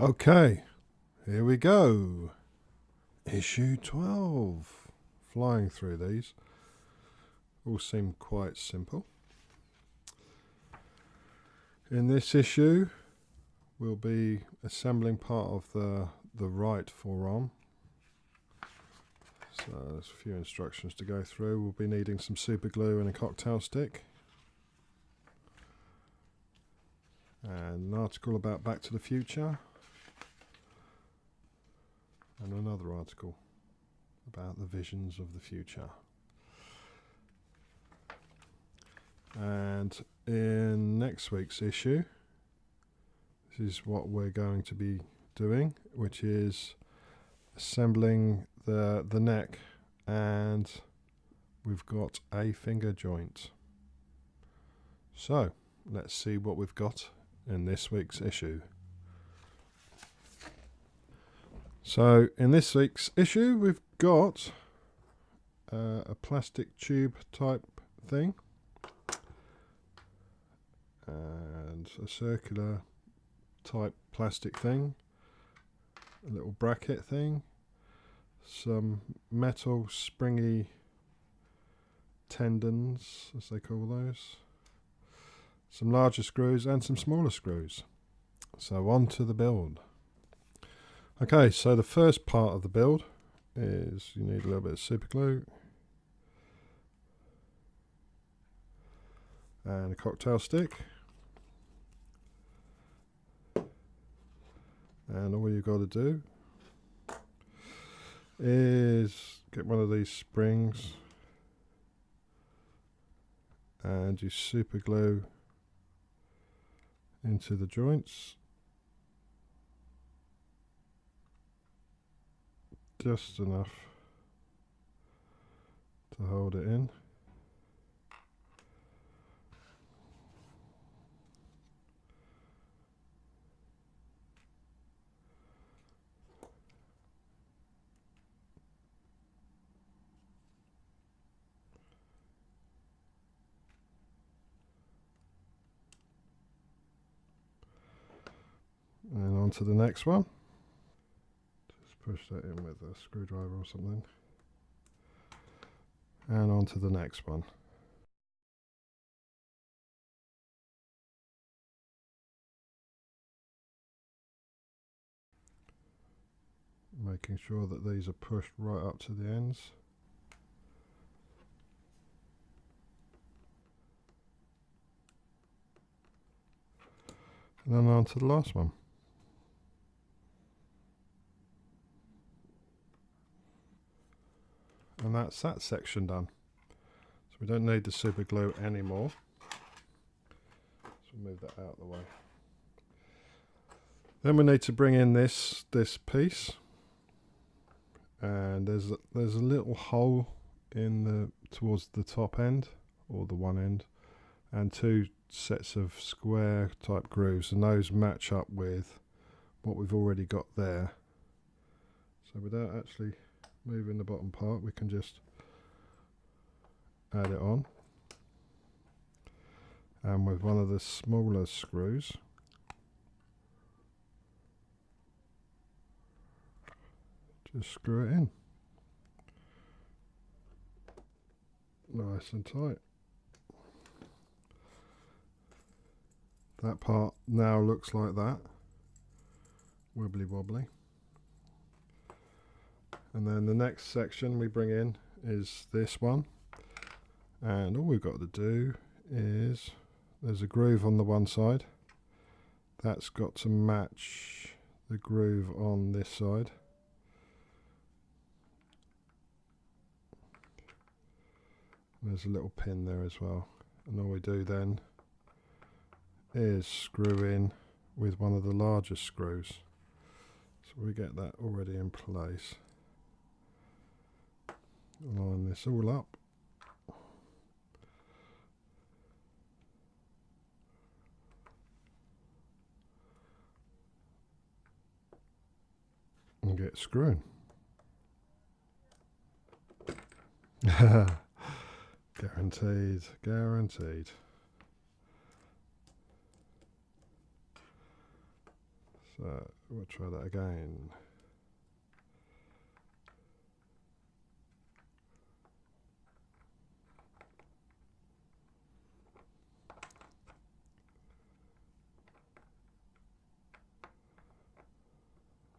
Okay, here we go. Issue 12. Flying through these. All seem quite simple. In this issue, we'll be assembling part of the right forearm. So there's a few instructions to go through. We'll be needing some super glue and a cocktail stick. And an article about Back to the Future. And another article about the visions of the future. And in next week's issue, this is what we're going to be doing, which is assembling the neck, and we've got a finger joint. So let's see what we've got in this week's issue. So in this week's issue we've got a plastic tube type thing and a circular type plastic thing, a little bracket thing, some metal springy tendons, as they call those, some larger screws and some smaller screws. So on to the build. Okay, so the first part of the build is you need a little bit of super glue and a cocktail stick, and all you've got to do is get one of these springs and you super glue into the joints just enough to hold it in. And on to the next one. Just push that in with a screwdriver or something. And on to the next one. Making sure that these are pushed right up to the ends. And then on to the last one. And that's that section done. So we don't need the super glue anymore. So we'll move that out of the way. Then we need to bring in this piece. And there's a little hole in towards the top end, or the one end, and two sets of square type grooves, and those match up with what we've already got there. So without actually moving the bottom part, we can just add it on, and with one of the smaller screws just screw it in nice and tight. That part now looks like that, wibbly wobbly. And then the next section we bring in is this one, and all we've got to do is, there's a groove on the one side, that's got to match the groove on this side. There's a little pin there as well, and all we do then is screw in with one of the larger screws. So we get that already in place. Line this all up. And get screwing. Guaranteed, guaranteed. So we'll try that again.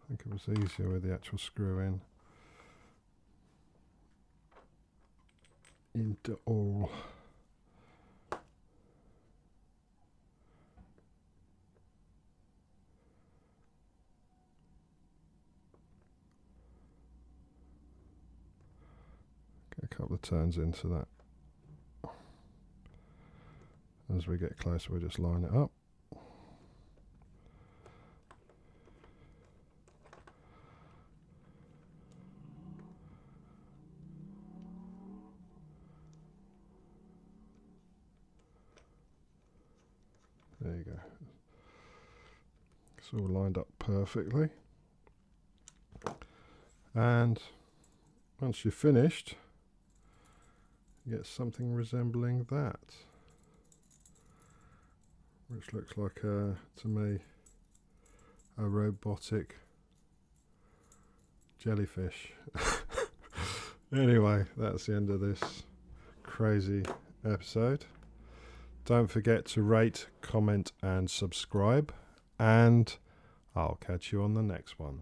I think it was easier with the actual screw in into all. Get a couple of turns into that. As we get closer, we'll just line it up. There you go. It's all lined up perfectly. And once you're finished, you get something resembling that, which looks like, to me, a robotic jellyfish. Anyway, that's the end of this crazy episode. Don't forget to rate, comment and subscribe, and I'll catch you on the next one.